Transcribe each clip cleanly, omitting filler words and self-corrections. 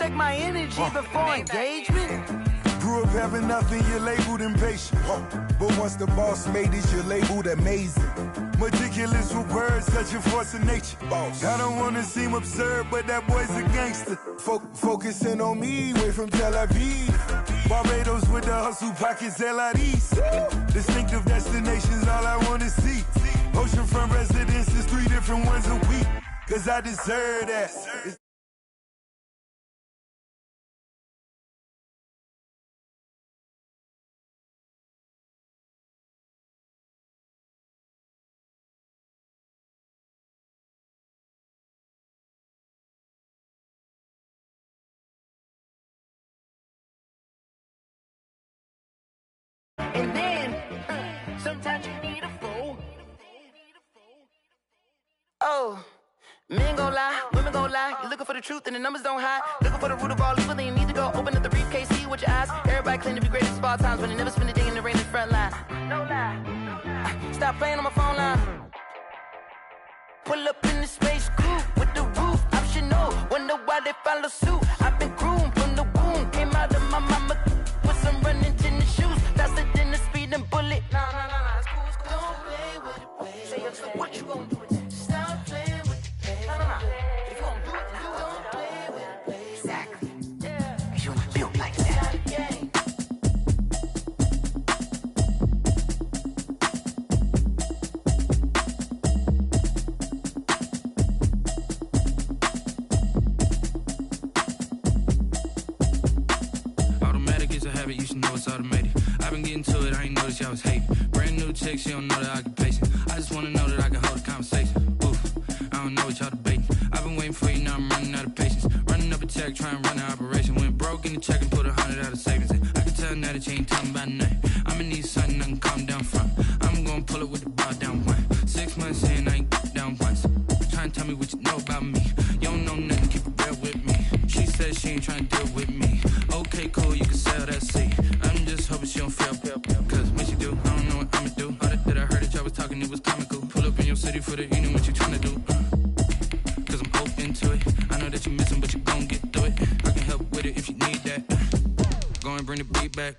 check my energy before engagement. Grew up having nothing, you're labeled impatient. But once the boss made it, you're labeled amazing. Meticulous with words, such a force of nature. I don't want to seem absurd, but that boy's a gangster. Focusing on me, way from Tel Aviv. Barbados with the hustle pockets, LIDs. Distinctive destinations, all I want to see. Oceanfront residences, 3 different ones a week. Cause I deserve that. And then, sometimes you need a fool. Oh, men gon' lie, women gon' lie. You're looking for the truth and the numbers don't hide. Looking for the root of all evil, then you need to go open up the briefcase, see with your eyes. Everybody claim to be greatest of all times, but they never spend a day in the rain in the front line. No lie. Stop playing on my phone line. Pull up in the space coupe with the roof optional. Wonder why they follow suit. I've been groomed from the womb, came out of my mama with some running tennis shoes, faster than the speeding bullet. No, it's cool, it's cool. Don't play with it, play. Say so what you gonna do with it? Stop playing with it, play. No. If you gonna do it, then don't play with it, play. Exactly. Yeah. Cause you ain't built like that. You should know it's automated. I've been getting to it, I ain't noticed y'all was hating. Brand new chick, she don't know the occupation. I just wanna know that I can hold a conversation. Oof, I don't know what y'all debating. I've been waiting for you, now I'm running out of patience. Running up a check, trying to run an operation. Went broke in the check and put 100 out of savings in. I can tell now that you ain't talking about nothing. I'ma need something I can calm down from. I'm gonna pull it with the bar down one. 6 months in, I ain't down once. Trying to tell me what you know about me. You don't know nothing, keep it real with me. She said she ain't trying to deal with me. Okay, cool, you can sell that seat. I'm just hoping she don't fail. Cause when she do, I don't know what I'ma do. All that I heard that y'all was talking, it was comical. Pull up in your city for the evening, what you trying to do? Cause I'm open to it. I know that you're missing, but you gon' get through it. I can help with it if you need that. Go and bring the beat back.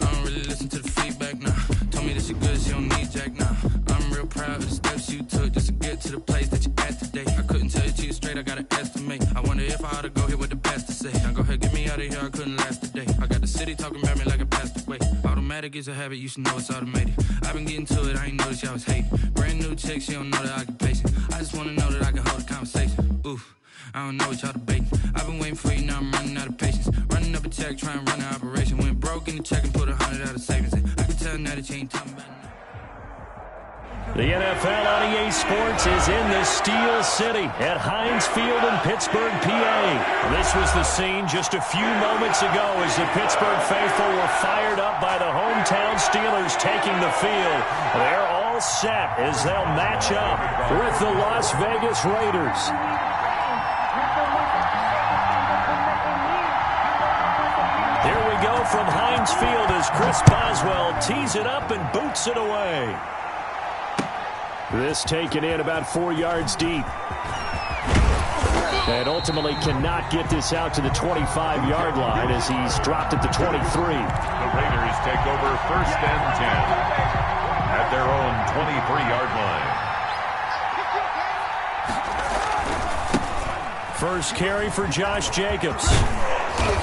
I don't really listen to the feedback, nah. Told me that she good, she don't need jack, nah. I'm real proud of the steps you took just to get to the place that you're at today. I couldn't tell you to you straight, I gotta estimate. I wonder if I ought to go here with the best to say. Now go ahead, get me out of here, I couldn't last today. I got the city talking about me like I passed away. Automatic is a habit, you should know it's automated. I've been getting to it, I ain't noticed y'all was hating. Brand new chick, she don't know the occupation. I just wanna know that I can hold a conversation. Oof, I don't know what y'all debating. I've been waiting for you, now I'm running out of patience. Running up a check, trying to run an operation. Went broke in the check and put 100 out of savings in. I can tell now that you ain't talking about nothing. The NFL on EA Sports is in the Steel City at Heinz Field in Pittsburgh, PA. This was the scene just a few moments ago as the Pittsburgh faithful were fired up by the hometown Steelers taking the field. They're all set as they'll match up with the Las Vegas Raiders. Here we go from Heinz Field as Chris Boswell tees it up and boots it away. This taken in about 4 yards deep. And ultimately cannot get this out to the 25-yard line as he's dropped at the 23. The Raiders take over 1st and 10 at their own 23-yard line. First carry for Josh Jacobs.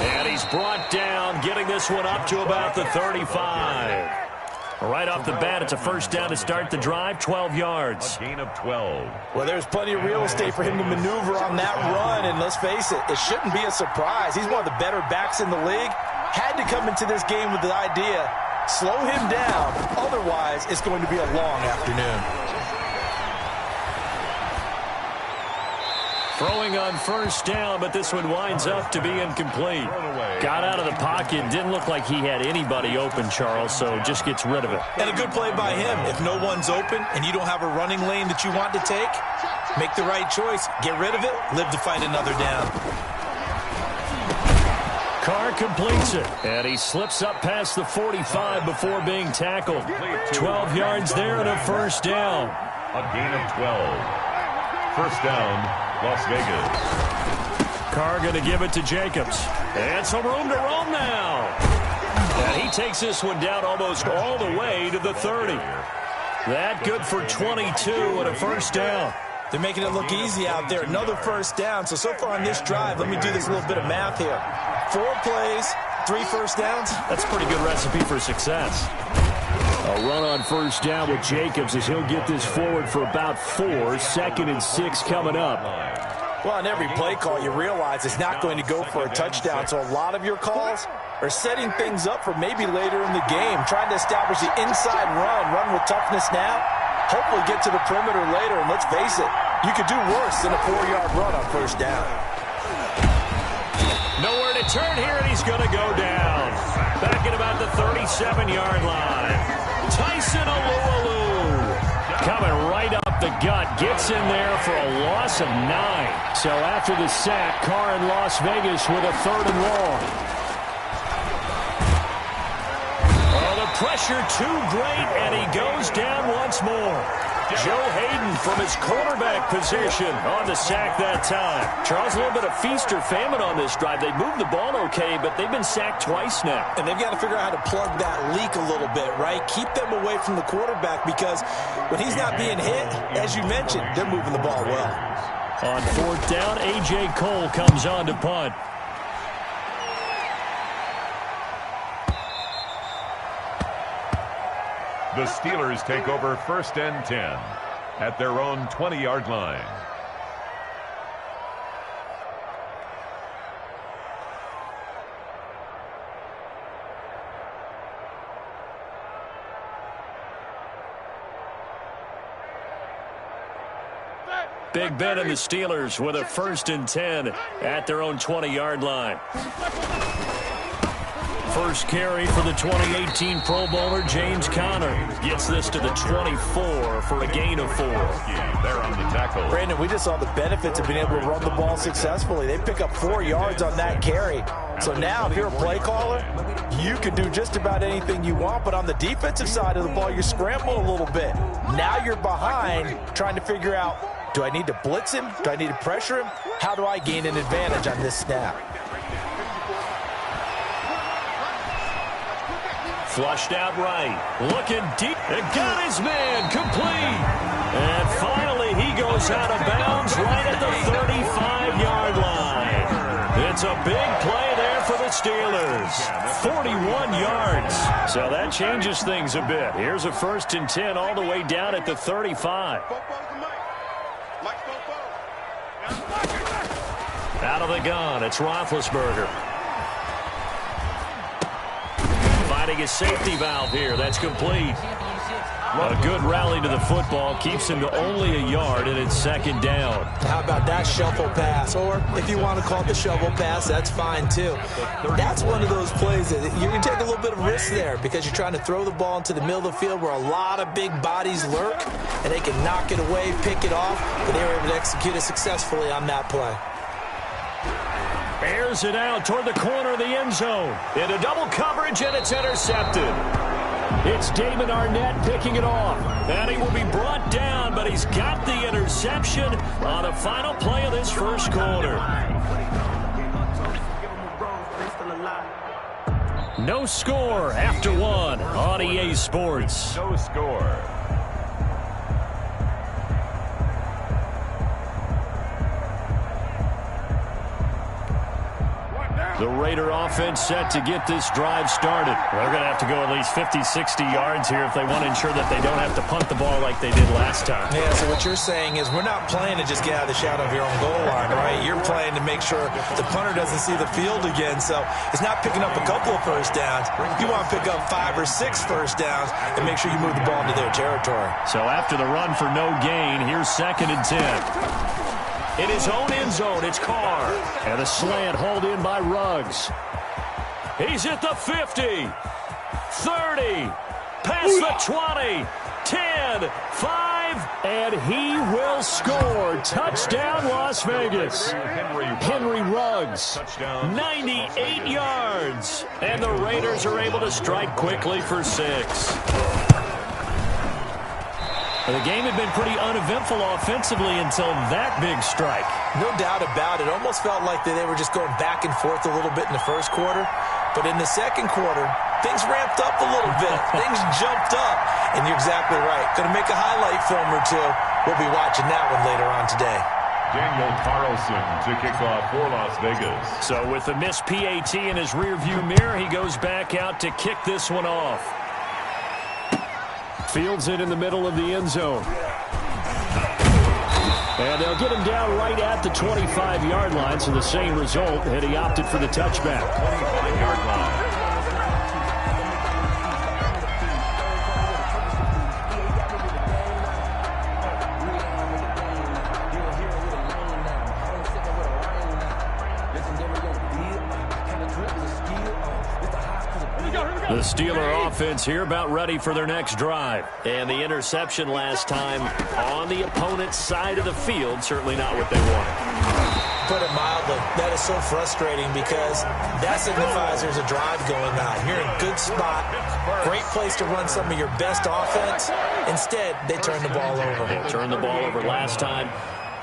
And he's brought down, getting this one up to about the 35. Right off the bat, it's a first down to start the drive, 12 yards. A gain of 12. Well, there's plenty of real estate for him to maneuver on that run, and let's face it, it shouldn't be a surprise. He's one of the better backs in the league. Had to come into this game with the idea, slow him down, otherwise it's going to be a long afternoon. Throwing on first down, but this one winds up to be incomplete. Got out of the pocket, didn't look like he had anybody open, Charles, so just gets rid of it. And a good play by him. If no one's open and you don't have a running lane that you want to take, make the right choice. Get rid of it, live to fight another down. Carr completes it, and he slips up past the 45 before being tackled. 12 yards there and a first down. A gain of 12. First down, Las Vegas. Carr going to give it to Jacobs. And some room to roam now. And he takes this one down almost all the way to the 30. That good for 22 and a first down. They're making it look easy out there. Another first down. So far on this drive, let me do this little bit of math here. 4 plays, 3 first downs. That's a pretty good recipe for success. A run on first down with Jacobs as he'll get this forward for about 4. 2nd and 6 coming up. Well, on every play call, you realize it's not going to go for a touchdown. So a lot of your calls are setting things up for maybe later in the game, trying to establish the inside run with toughness now, hopefully get to the perimeter later. And let's face it, you could do worse than a 4-yard run on first down. Nowhere to turn here, and he's going to go down. Back at about the 37-yard line. Tyson Alualu coming right up the gut. Gets in there for a loss of 9. So after the sack, Carr in Las Vegas with a 3rd and long. Oh, the pressure too great, and he goes down once more. Joe Hayden from his quarterback position on the sack that time. Charles, a little bit of feast or famine on this drive. They moved the ball okay, but they've been sacked twice now. And they've got to figure out how to plug that leak a little bit, right? Keep them away from the quarterback because when he's not being hit, as you mentioned, they're moving the ball well. On 4th down, A.J. Cole comes on to punt. The Steelers take over 1st and 10 at their own 20-yard line. Big Ben and the Steelers with a 1st and 10 at their own 20-yard line. First carry for the 2018 Pro Bowler, James Conner. Gets this to the 24 for a gain of 4. They're on the tackle. Brandon, we just saw the benefits of being able to run the ball successfully. They pick up 4 yards on that carry. So now, if you're a play caller, you can do just about anything you want. But on the defensive side of the ball, you're scrambling a little bit. Now you're behind, trying to figure out, do I need to blitz him? Do I need to pressure him? How do I gain an advantage on this snap? Flushed out right. Looking deep. And got his man complete. And finally, he goes out of bounds right at the 35-yard line. It's a big play there for the Steelers. 41 yards. So that changes things a bit. Here's a 1st and 10 all the way down at the 35. Out of the gun, it's Roethlisberger. Finding his safety valve here. That's complete. A good rally to the football. Keeps him to only a yard, and it's 2nd down. How about that shuffle pass? Or if you want to call it the shovel pass, that's fine too. That's one of those plays that you can take a little bit of risk there because you're trying to throw the ball into the middle of the field where a lot of big bodies lurk, and they can knock it away, pick it off, but they were able to execute it successfully on that play. Airs it out toward the corner of the end zone. Into double coverage, and it's intercepted. It's Damon Arnett picking it off. And he will be brought down, but he's got the interception on the final play of this first quarter. No score after 1 on EA Sports. No score. The Raider offense set to get this drive started. They're going to have to go at least 50, 60 yards here if they want to ensure that they don't have to punt the ball like they did last time. Yeah, so what you're saying is we're not playing to just get out of the shadow of your own goal line, right? You're playing to make sure the punter doesn't see the field again. So it's not picking up a couple of first downs. You want to pick up 5 or 6 first downs and make sure you move the ball into their territory. So after the run for no gain, here's 2nd and 10. In his own end zone, it's Carr. And a slant hauled in by Ruggs. He's at the 50, 30, past the 20, 10, 5, and he will score. Touchdown, Las Vegas. Henry Ruggs, 98 yards. And the Raiders are able to strike quickly for 6. The game had been pretty uneventful offensively until that big strike. No doubt about it. Almost felt like they were just going back and forth a little bit in the first quarter. But in the second quarter, things ramped up a little bit. Things jumped up. And you're exactly right. Going to make a highlight film or two. We'll be watching that one later on today. Daniel Carlson to kick off for Las Vegas. So with the missed PAT in his rearview mirror, he goes back out to kick this one off. Fields it in the middle of the end zone. And they'll get him down right at the 25-yard line, so the same result, and he opted for the touchback. 25-yard line. The Steeler offense here about ready for their next drive. And the interception last time on the opponent's side of the field, certainly not what they wanted. Put it mildly, that is so frustrating because that signifies there's a drive going on. You're in a good spot, great place to run some of your best offense. Instead, they turn the ball over. They turned the ball over last time.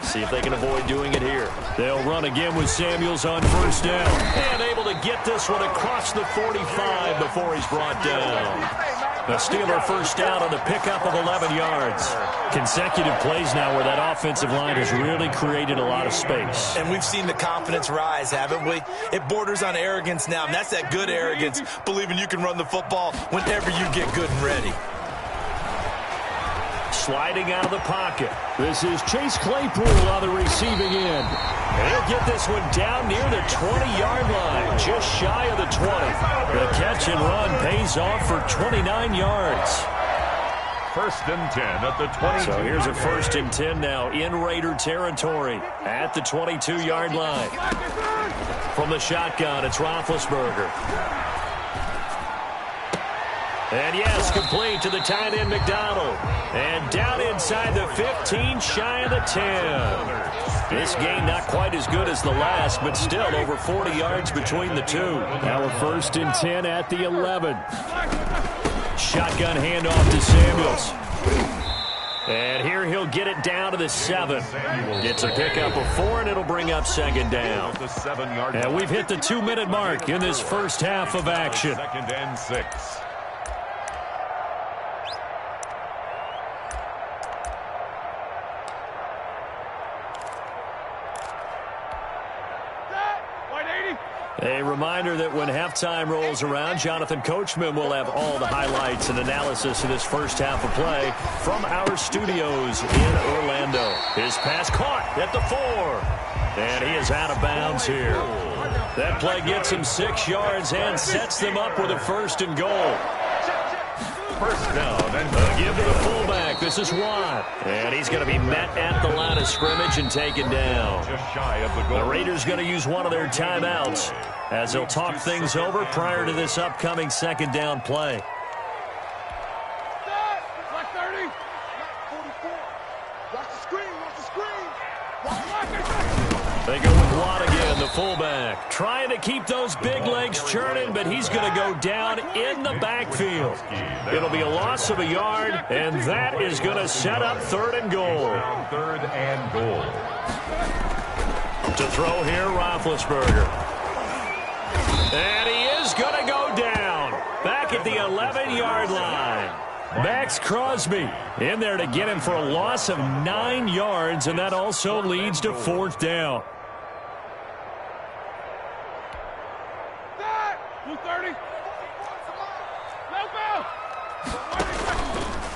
See if they can avoid doing it here. They'll run again with Samuels on first down. And able to get this one across the 45 before he's brought down. The Steeler first down on the pickup of 11 yards. Consecutive plays now where that offensive line has really created a lot of space. And we've seen the confidence rise, haven't we? It borders on arrogance now, and that's that good arrogance, believing you can run the football whenever you get good and ready. Sliding out of the pocket. This is Chase Claypool on the receiving end. He'll get this one down near the 20-yard line, just shy of the 20. The catch and run pays off for 29 yards. First and 10 at the 22. So here's a first and 10 now in Raider territory at the 22-yard line. From the shotgun, it's Roethlisberger. And yes, complete to the tight end McDonald. And down inside the 15, shy of the 10. This game not quite as good as the last, but still over 40 yards between the two. Now a first and 10 at the 11. Shotgun handoff to Samuels. And here he'll get it down to the 7. Gets a pickup of 4, and it'll bring up second down. And we've hit the 2-minute mark in this first half of action. Second and 6. A reminder that when halftime rolls around, Jonathan Coachman will have all the highlights and analysis of this first half of play from our studios in Orlando. His pass caught at the 4. And he is out of bounds here. That play gets him 6 yards and sets them up with a first and goal. First down and give to the fullback. This is Watt. And he's going to be met at the line of scrimmage and taken down. just shy of the goal. The Raiders going to use one of their timeouts as they'll talk things over prior to this upcoming second down play. They go with Watt again, the fullback. Trying to keep those big legs churning, but he's going to go down in the backfield. It'll be a loss of a yard, and that is going to set up third and goal. Third and goal. To throw here, Roethlisberger. And he is going to go down. Back at the 11-yard line. Max Crosby in there to get him for a loss of 9 yards, and that also leads to fourth down.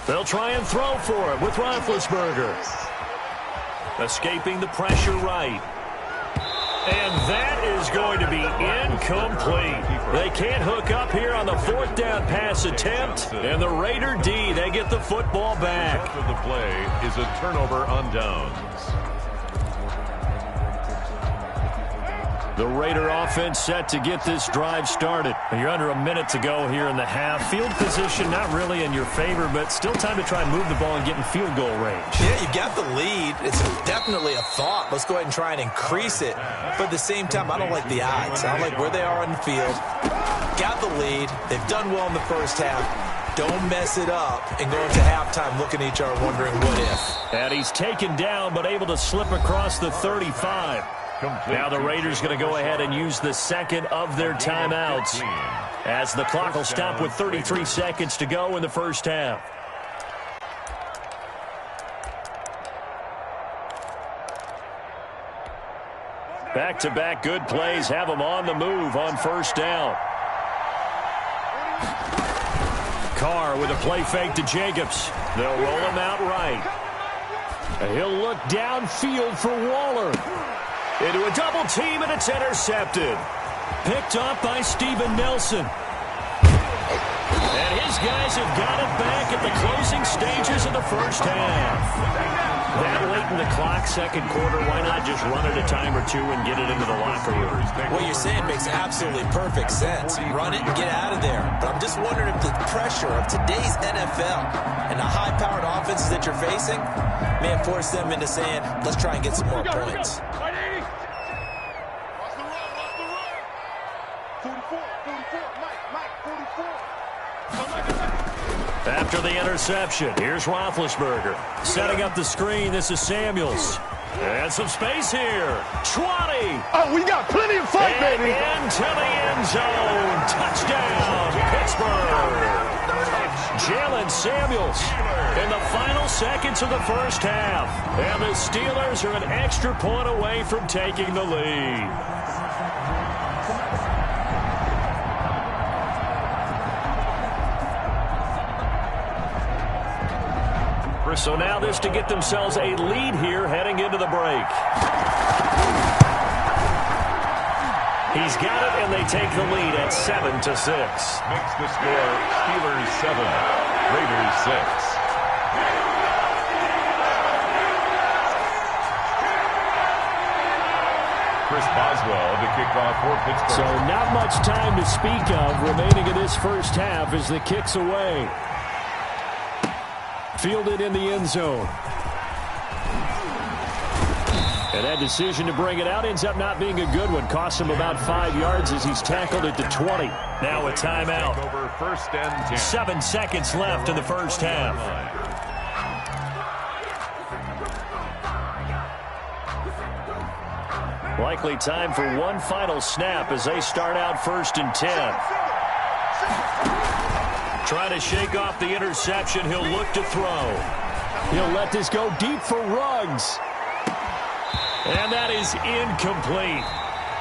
They'll try and throw for it with Roethlisberger. Escaping the pressure right. And that is going to be incomplete. They can't hook up here on the fourth down pass attempt. And the Raider D, they get the football back. After the play is a turnover on downs. The Raider offense set to get this drive started. You're under a minute to go here in the half. Field position not really in your favor, but still time to try and move the ball and get in field goal range. Yeah, you've got the lead. It's definitely a thought. Let's go ahead and try and increase it. But at the same time, I don't like the odds. I don't like where they are on the field. Got the lead. They've done well in the first half. Don't mess it up and go into halftime looking at each other wondering what if. And he's taken down but able to slip across the 35. Now the Raiders going to go ahead and use the second of their timeouts as the clock will stop with 33 seconds to go in the first half. Back-to-back good plays have them on the move on first down. Carr with a play fake to Jacobs. They'll roll him out right. He'll look downfield for Waller. Into a double team, and it's intercepted. Picked off by Steven Nelson. And his guys have got it back at the closing stages of the first half. That late in the clock, second quarter, why not just run it a time or two and get it into the locker room? What you're saying makes absolutely perfect sense. Run it and get out of there. But I'm just wondering if the pressure of today's NFL and the high-powered offenses that you're facing may have forced them into saying, let's try and get some more points. After the interception, here's Roethlisberger. Setting up the screen, this is Samuels. And some space here. 20. Oh, we got plenty of fight, and baby. Into the end zone. Touchdown, Pittsburgh. Jalen Samuels in the final seconds of the first half. And the Steelers are an extra point away from taking the lead. So now this to get themselves a lead here heading into the break. He's got it, and they take the lead at 7-6. Makes the score Steelers 7, Raiders 6. Chris Boswell to kick off for Pittsburgh. So not much time to speak of remaining in this first half as the kick's away. Fielded in the end zone. And that decision to bring it out ends up not being a good one. Costs him about 5 yards as he's tackled at the 20. Now a timeout. Over first and 10. 7 seconds left in the first half. Likely time for one final snap as they start out first and 10. Trying to shake off the interception. He'll look to throw. He'll let this go deep for Ruggs. And that is incomplete.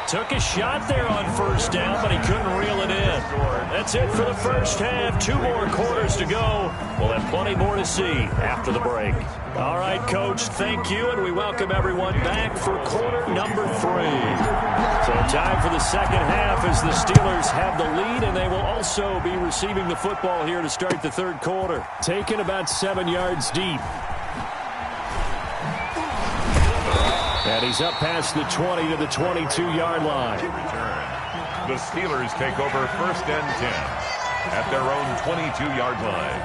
Took a shot there on first down, but he couldn't reel it in. That's it for the first half. 2 more quarters to go. We'll have plenty more to see after the break. All right, Coach, thank you, and we welcome everyone back for quarter number 3. So time for the second half as the Steelers have the lead, and they will also be receiving the football here to start the third quarter. Taken about 7 yards deep. And he's up past the 20 to the 22-yard line. The Steelers take over first and 10 at their own 22-yard line.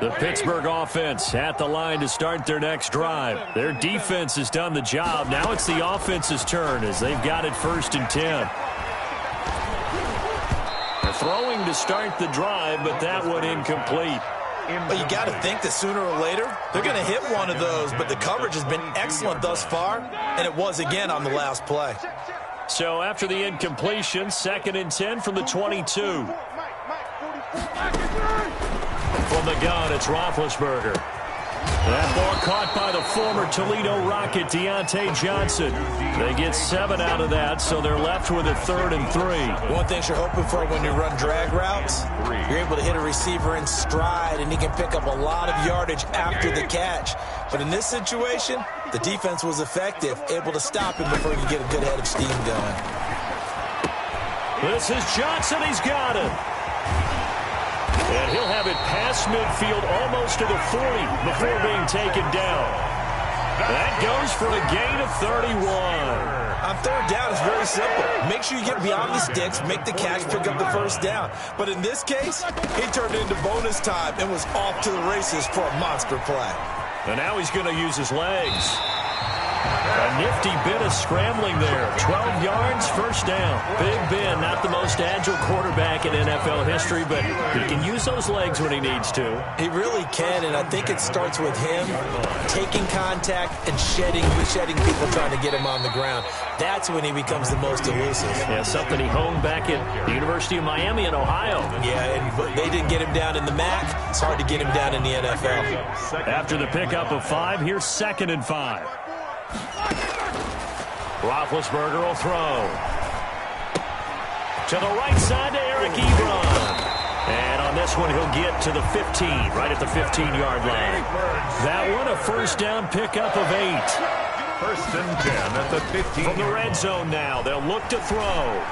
The Pittsburgh offense at the line to start their next drive. Their defense has done the job. Now it's the offense's turn as they've got it first and 10. Throwing to start the drive, but that one incomplete. But you got to think that sooner or later, they're going to hit one of those, but the coverage has been excellent thus far, and it was again on the last play. So after the incompletion, second and 10 from the 22. From the gun, it's Roethlisberger. That ball caught by the former Toledo Rocket, Deontay Johnson. They get 7 out of that, so they're left with a 3rd and 3. One thing you're hoping for when you run drag routes, you're able to hit a receiver in stride, and he can pick up a lot of yardage after the catch. But in this situation, the defense was effective, able to stop him before he could get a good head of steam going. This is Johnson. He's got it. And he'll have it past midfield almost to the 40 before being taken down. That goes for a gain of 31. On third down, it's very simple. Make sure you get beyond the sticks, make the catch, pick up the first down. But in this case, he turned into bonus time and was off to the races for a monster play. And now he's going to use his legs. A nifty bit of scrambling there. 12 yards, first down. Big Ben, not the most agile quarterback in NFL history, but he can use those legs when he needs to. He really can, and I think it starts with him taking contact and shedding people trying to get him on the ground. That's when he becomes the most elusive. Yeah, something he honed back at the University of Miami in Ohio. Yeah, and they didn't get him down in the MAC. It's hard to get him down in the NFL. After the pickup of 5, here's 2nd and 5. Roethlisberger will throw. To the right side to Eric Ebron. And on this one, he'll get to the 15, right at the 15-yard line. That one, a first down pickup of 8. 1st and 10 at the 15. From the red zone now, they'll look to throw.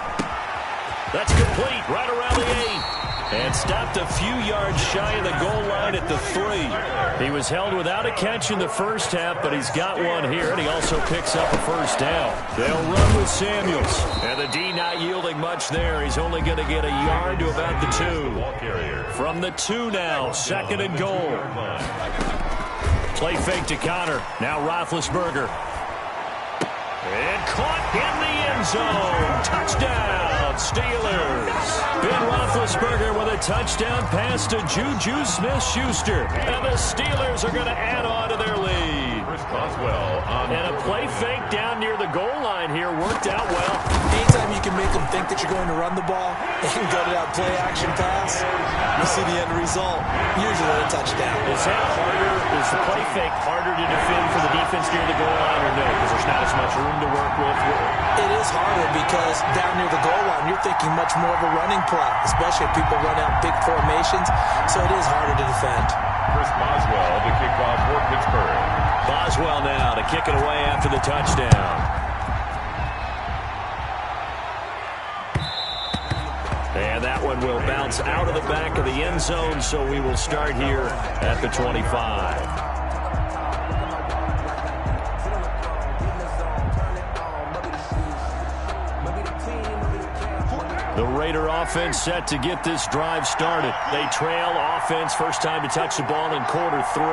That's complete, right around the 8. And stopped a few yards shy of the goal line at the 3. He was held without a catch in the first half, but he's got one here, and he also picks up a first down. They'll run with Samuels. And the D not yielding much there. He's only going to get a yard to about the 2. From the 2 now, 2nd and goal. Play fake to Connor. Now Roethlisberger. And caught in the end zone. Touchdown, Steelers. Ben Roethlisberger with a touchdown pass to Juju Smith-Schuster. And the Steelers are going to add on to their lead. And a play fake down near the goal line here worked out well. Anytime you can make them think that you're going to run the ball and go to that play-action pass, you see the end result, usually a touchdown. Is that harder? Is the play fake harder to defend for the defense near the goal line or no? Because there's not as much room to work with? It is harder because down near the goal line, you're thinking much more of a running play, especially if people run out big formations, so it is harder to defend. Chris Boswell to kick off for Pittsburgh. Boswell now to kick it away after the touchdown. And that one will bounce out of the back of the end zone, so we will start here at the 25. The Raider offense set to get this drive started. They trail offense, first time to touch the ball in quarter 3,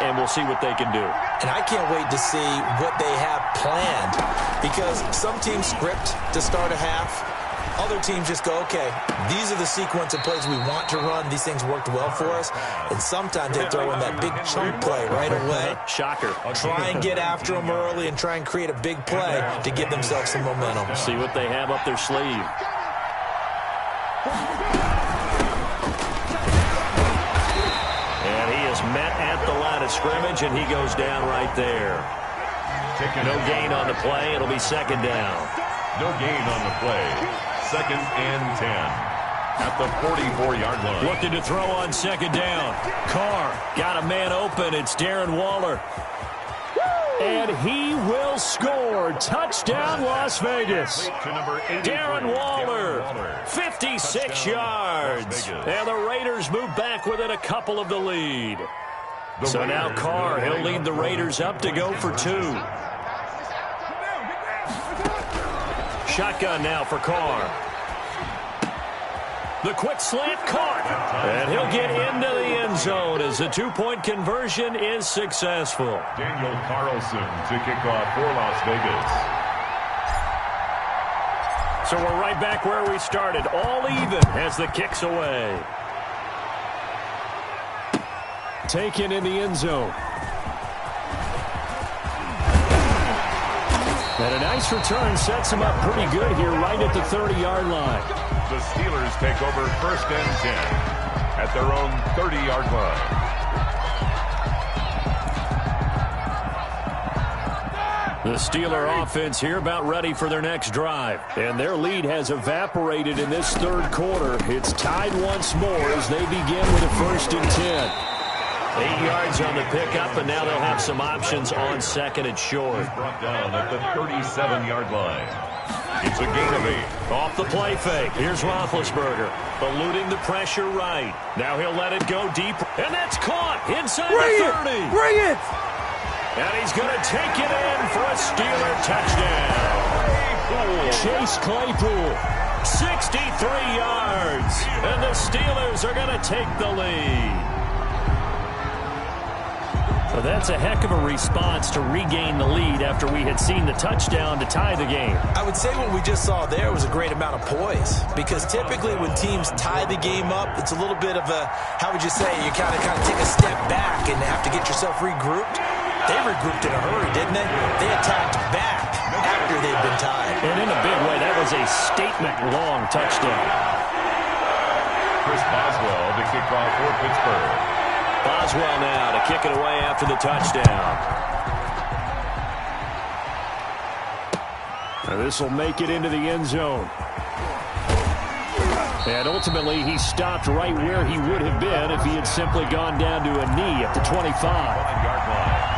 and we'll see what they can do. And I can't wait to see what they have planned, because some teams script to start a half. Other teams just go, okay, these are the sequence of plays we want to run. These things worked well for us. And sometimes they throw in that big chunk play right away. Shocker. Try and get after them early and try and create a big play to give themselves some momentum. See what they have up their sleeve. And he is met at the line of scrimmage, and he goes down right there. No gain on the play. It'll be 2nd down. No gain on the play. 2nd and 10 at the 44-yard line. Looking to throw on 2nd down. Carr got a man open. It's Darren Waller. And he will score. Touchdown, Las Vegas. Darren Waller, 56 yards. And the Raiders move back within a couple of the lead. So now Carr, he'll lead the Raiders up to go for 2. Shotgun now for Carr. The quick slant caught. And he'll get into the end zone as the 2-point conversion is successful. Daniel Carlson to kick off for Las Vegas. So we're right back where we started. All even as the kick's away. Taken in the end zone. And a nice return sets him up pretty good here right at the 30-yard line. The Steelers take over 1st and 10 at their own 30-yard line. The Steeler offense here about ready for their next drive. And their lead has evaporated in this 3rd quarter. It's tied once more as they begin with a 1st and 10. 8 yards on the pickup, and now they'll have some options on 2nd and short. Brought down at the 37-yard line. It's a gain of 8. Off the play fake. Here's Roethlisberger, eluding the pressure right. Now he'll let it go deep, and that's caught inside the 30. Bring it! And he's going to take it in for a Steeler touchdown. Chase Claypool, 63 yards, and the Steelers are going to take the lead. That's a heck of a response to regain the lead after we had seen the touchdown to tie the game. I would say what we just saw there was a great amount of poise, because typically when teams tie the game up, it's a little bit of a, how would you say, you kind of take a step back and have to get yourself regrouped. They regrouped in a hurry, didn't they? They attacked back after they'd been tied. And in a big way, that was a statement-long touchdown. Chris Boswell to kick off for Pittsburgh. Boswell now to kick it away after the touchdown. And this will make it into the end zone. And ultimately, he stopped right where he would have been if he had simply gone down to a knee at the 25. 1-yard line.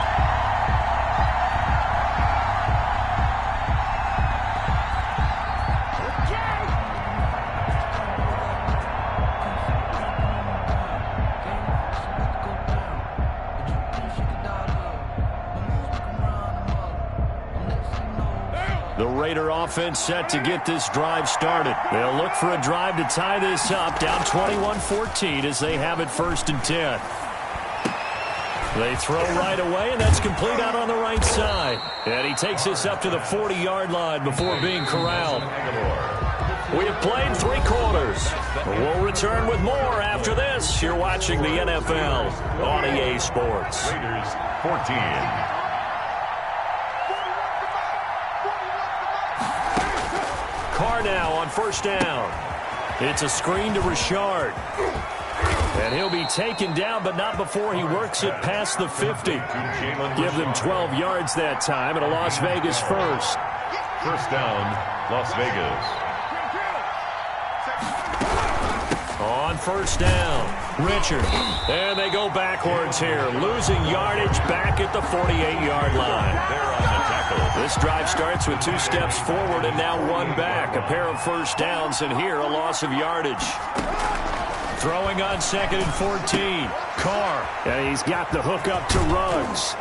The Raider offense set to get this drive started. They'll look for a drive to tie this up, down 21-14 as they have it 1st and 10. They throw right away, and that's complete out on the right side. And he takes this up to the 40-yard line before being corralled. We have played 3 quarters. We'll return with more after this. You're watching the NFL on EA Sports. Raiders 14. Carr now on 1st down. It's a screen to Richard. And he'll be taken down, but not before he works it past the 50. Give them 12 yards that time, and a Las Vegas first. 1st down, Las Vegas. On 1st down, Richard. And they go backwards here, losing yardage back at the 48-yard line. They're on the tackle. This drive starts with 2 steps forward and now 1 back. A pair of 1st downs, and here a loss of yardage. Throwing on 2nd and 14. Carr. And he's got the hook up to Ruggs.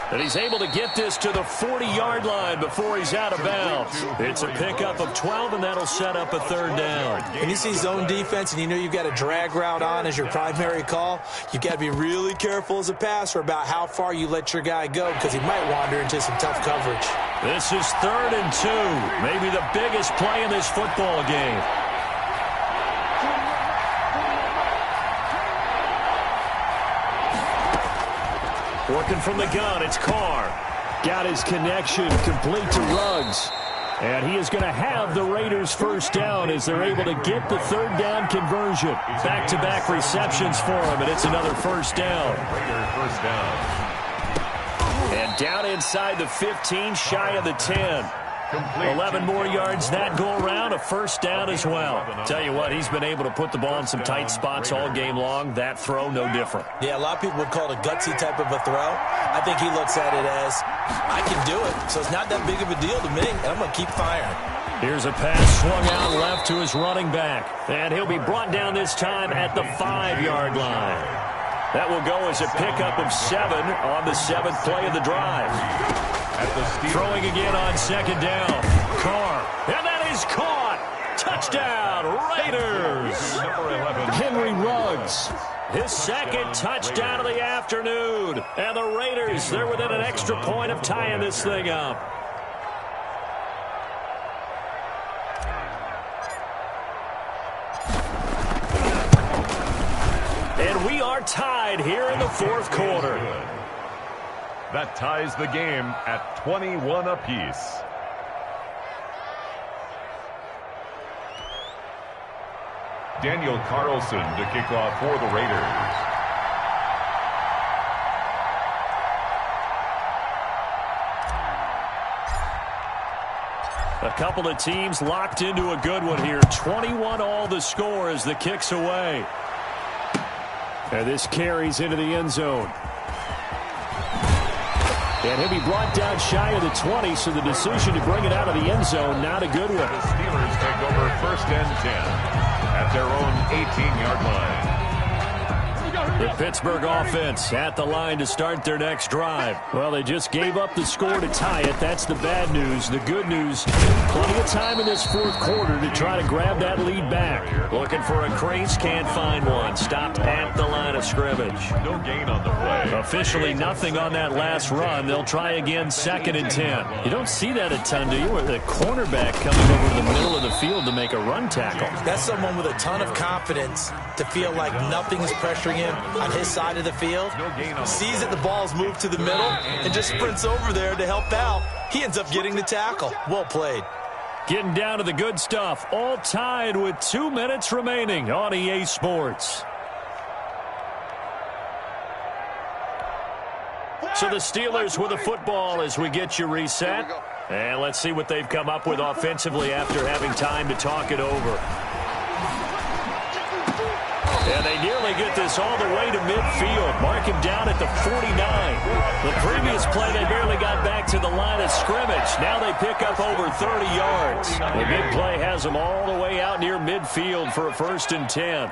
And he's able to get this to the 40-yard line before he's out of bounds. It's a pickup of 12, and that'll set up a 3rd down. When you see zone defense and you know you've got a drag route on as your primary call, you've got to be really careful as a passer about how far you let your guy go, because he might wander into some tough coverage. This is 3rd and 2. Maybe the biggest play in this football game. Working from the gun, it's Carr. Got his connection complete to Ruggs. And he is going to have the Raiders' 1st down as they're able to get the 3rd down conversion. Back-to-back receptions for him, and it's another 1st down. Raider 1st down. And down inside the 15, shy of the 10. Complete. 11 more yards that go around, a 1st down as well. Tell you what, he's been able to put the ball in some tight spots all game long. That throw, no different. Yeah, a lot of people would call it a gutsy type of a throw. I think he looks at it as, I can do it, so it's not that big of a deal to me, and I'm going to keep firing. Here's a pass swung out left to his running back. And he'll be brought down this time at the 5-yard line. That will go as a pickup of 7 on the 7th play of the drive. Throwing again on 2nd down. Carr. And that is caught. Touchdown, Raiders. Henry Ruggs. His 2nd touchdown of the afternoon. And the Raiders, they're within an extra point of tying this thing up. And we are tied here in the 4th quarter. That ties the game at 21 apiece. Daniel Carlson to kick off for the Raiders. A couple of teams locked into a good one here. 21 all the score as the kick's away. And this carries into the end zone. And he'll be brought down shy of the 20, so the decision to bring it out of the end zone, not a good one. The Steelers take over 1st and 10 at their own 18-yard line. The Pittsburgh offense at the line to start their next drive. Well, they just gave up the score to tie it. That's the bad news. The good news, plenty of time in this fourth quarter to try to grab that lead back. Looking for a crease, can't find one. Stopped at the line of scrimmage. No gain on the play. Officially nothing on that last run. They'll try again 2nd and 10. You don't see that a ton, do you? Where the cornerback coming over the middle of the field to make a run tackle. That's someone with a ton of confidence to feel like nothing is pressuring him on his side of the field. Sees that the ball's moved to the middle and just sprints over there to help out. He ends up getting the tackle. Well played. Getting down to the good stuff. All tied with 2 minutes remaining on EA Sports. So the Steelers with a football as we get you reset. And let's see what they've come up with offensively after having time to talk it over. And they nearly get this all the way to midfield. Mark him down at the 49. The previous play, they barely got back to the line of scrimmage. Now they pick up over 30 yards. The big play has them all the way out near midfield for a 1st and 10.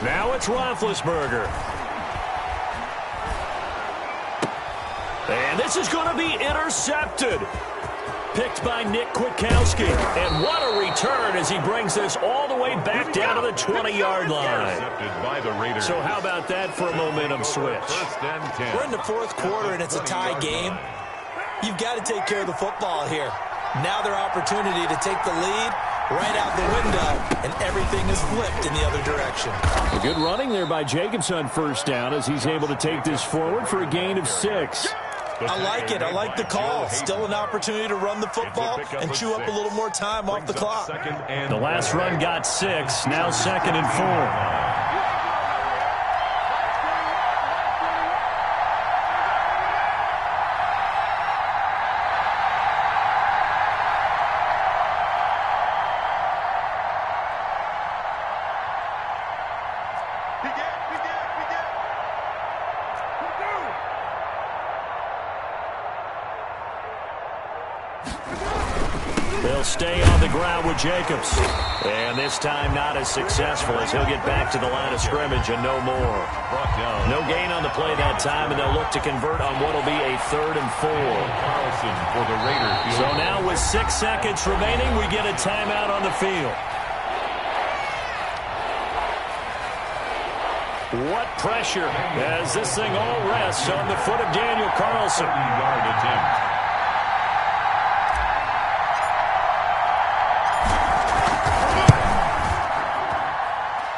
Now it's Roethlisberger. And this is going to be intercepted. Picked by Nick Kwiatkowski. And what a return as he brings this all the way back down to the 20-yard line. So how about that for a momentum switch? We're in the fourth quarter, and it's a tie game. You've got to take care of the football here. Now their opportunity to take the lead right out the window, and everything is flipped in the other direction. A good running there by Jacobs on 1st down as he's able to take this forward for a gain of 6. I like it. I like the call. Still an opportunity to run the football and chew up a little more time off the clock. The last run got 6. Now 2nd and 4. They'll stay on the ground with Jacobs. And this time not as successful as he'll get back to the line of scrimmage and no more. No gain on the play that time, and they'll look to convert on what will be a 3rd and 4. So now with 6 seconds remaining, we get a timeout on the field. What pressure as this thing all rests on the foot of Daniel Carlson. Yard attempt.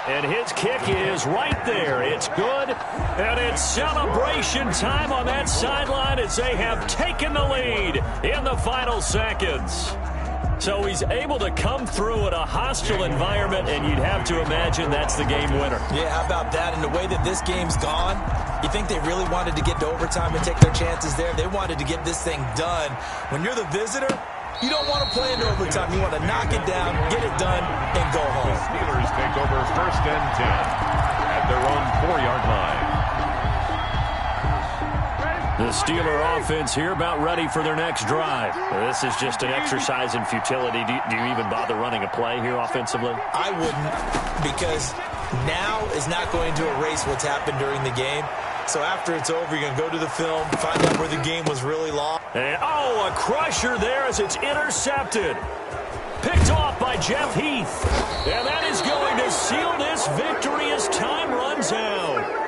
And his kick is right there. It's good. And it's celebration time on that sideline as they have taken the lead in the final seconds. So he's able to come through in a hostile environment, and you'd have to imagine that's the game winner. Yeah, how about that? And the way that this game's gone, you think they really wanted to get to overtime and take their chances there? They wanted to get this thing done. When you're the visitor, you don't want to play into overtime. You want to knock it down, get it done, and go home. The Steelers take over 1st and 10 at their own 4-yard line. The Steeler offense here about ready for their next drive. This is just an exercise in futility. Do you even bother running a play here offensively? I wouldn't, because now is not going to erase what's happened during the game. So after it's over, you're going to go to the film, find out where the game was really lost. And, a crusher there as it's intercepted. Picked off by Jeff Heath. And that is going to seal this victory as time runs out.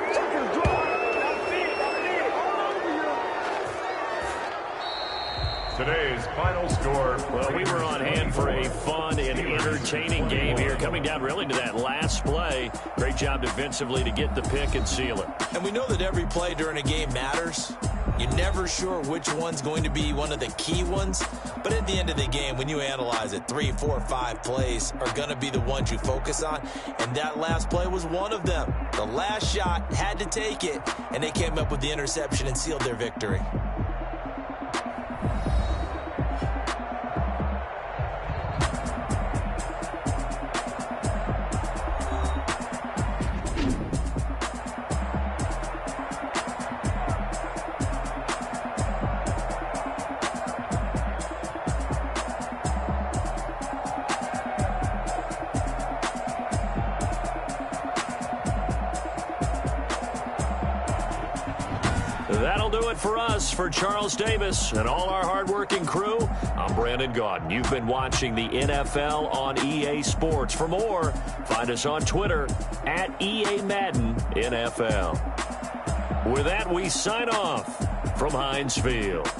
Today's final score. Well, we were on hand for a fun and entertaining game here, coming down really to that last play. Great job defensively to get the pick and seal it. And we know that every play during a game matters. You're never sure which one's going to be one of the key ones. But at the end of the game, when you analyze it, 3, 4, 5 plays are going to be the ones you focus on. And that last play was one of them. The last shot had to take it, and they came up with the interception and sealed their victory. that'll do it for us. For Charles Davis and all our hardworking crew, I'm Brandon Gaudin. You've been watching the NFL on EA Sports. For more, find us on Twitter at EA Madden NFL. With that, we sign off from Heinz Field.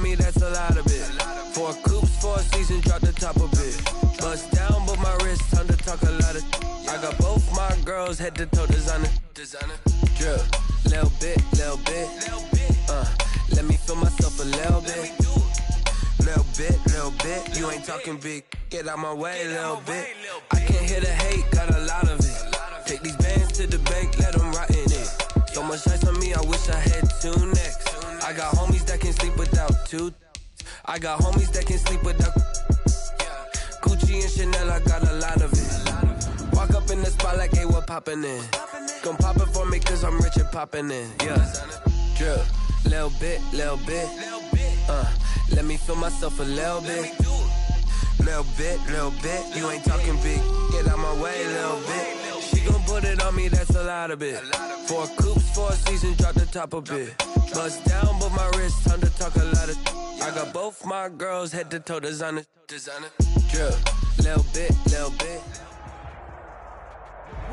That's a lot of it. 4 coops, 4 seasons, drop the top of it. Bust down, but my wrist, time to talk a lot of. I got both my girls head to toe designer. Drip, little bit. Let me feel myself a little bit. Little bit. You ain't talking big. Get out my way, little bit. I can't hear the hate, got a lot of it. Take these bands to the bank, let them rot in it. So much ice on me, I wish I had 2 necks. I got homies that can sleep without 2. I got homies that can sleep without Gucci and Chanel, I got a lot of it. Walk up in the spot like, hey, what poppin' in? Come pop it for me, cause I'm rich and poppin' in. Yeah, drip, little bit. Let me feel myself a little bit. Little bit. You ain't talking big. Get out my way, little bit. She gon' put it on me, that's a lot of it. 4 coops, 4 seasons, drop the top a bit. Bust down, but my wrist, time to talk a lot of. I got both my girls head to toe designer. Drip, little bit.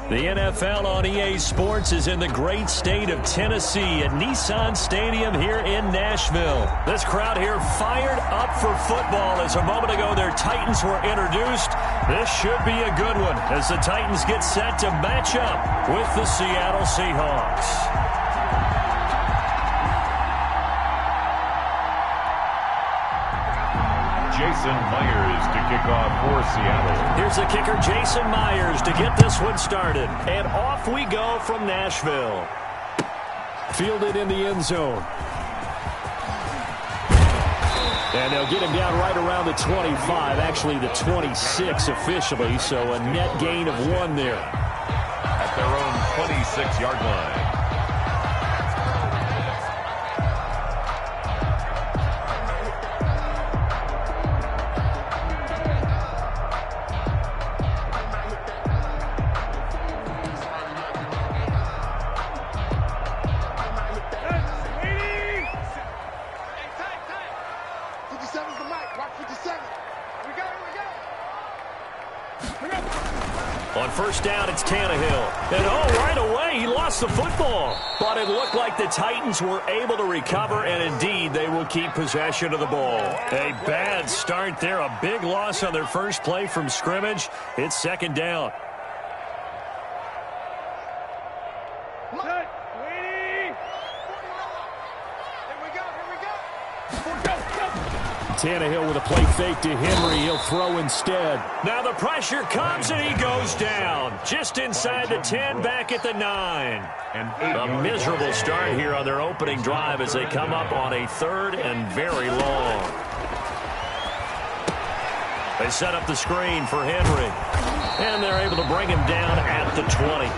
The NFL on EA Sports is in the great state of Tennessee at Nissan Stadium here in Nashville. This crowd here fired up for football as a moment ago their Titans were introduced. This should be a good one as the Titans get set to match up with the Seattle Seahawks. Jason Myers to kick off for Seattle. Here's the kicker, Jason Myers, to get this one started. And off we go from Nashville. Fielded in the end zone. And they'll get him down right around the 25, actually the 26 officially, so a net gain of 1 there. At their own 26-yard line. On first down, it's Tannehill. And right away, he lost the football. But it looked like the Titans were able to recover, and indeed, they will keep possession of the ball. A bad start there. A big loss on their first play from scrimmage. It's second down. Tannehill with a play fake to Henry. He'll throw instead. Now the pressure comes and he goes down. Just inside the 10, back at the 9. A miserable start here on their opening drive as they come up on a 3rd and very long. They set up the screen for Henry. And they're able to bring him down at the 20.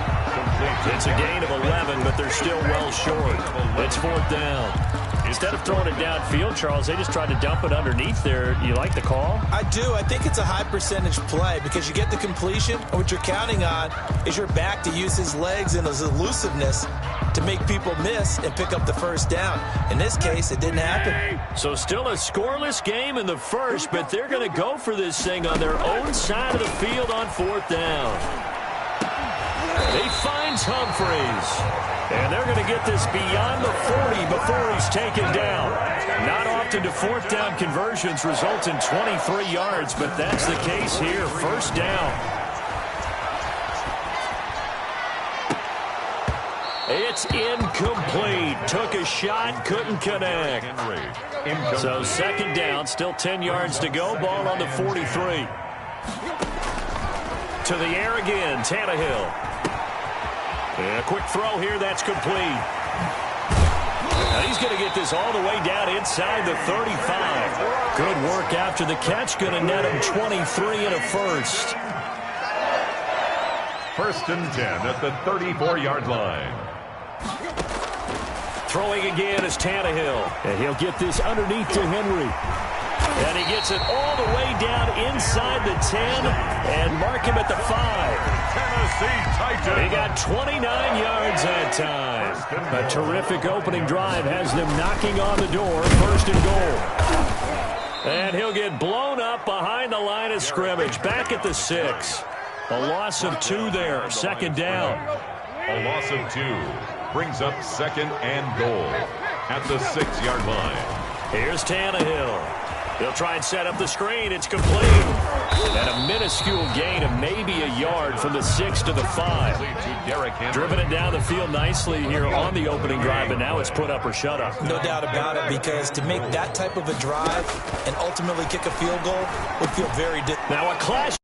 It's a gain of 11, but they're still well short. It's 4th down. Instead of throwing it downfield, Charles, they just tried to dump it underneath there. You like the call? I do. I think it's a high percentage play because you get the completion. And what you're counting on is your back to use his legs and his elusiveness to make people miss and pick up the first down. In this case, it didn't happen. So still a scoreless game in the first, but they're going to go for this thing on their own side of the field on 4th down. He finds Humphreys. And they're going to get this beyond the 40 before he's taken down. Not often do 4th down conversions result in 23 yards, but that's the case here. First down. It's incomplete. Took a shot, couldn't connect. So second down, still 10 yards to go. Ball on the 43. To the air again, Tannehill. And a quick throw here, that's complete. Now he's going to get this all the way down inside the 35. Good work after the catch, going to net him 23 and a first. 1st and 10 at the 34-yard line. Throwing again is Tannehill. And he'll get this underneath to Henry. And he gets it all the way down inside the 10 and mark him at the 5. Tennessee Titans. He got 29 yards that time. A terrific opening drive has them knocking on the door. 1st and goal. And he'll get blown up behind the line of scrimmage. Back at the 6. A loss of 2 there. 2nd down. A loss of 2 brings up 2nd and goal at the 6-yard line. Here's Tannehill. He'll try and set up the screen. It's complete. And a minuscule gain of maybe a yard from the 6 to the 5. Driven it down the field nicely here on the opening drive, and now it's put up or shut up. No doubt about it, because to make that type of a drive and ultimately kick a field goal would feel very difficult. Now a clash.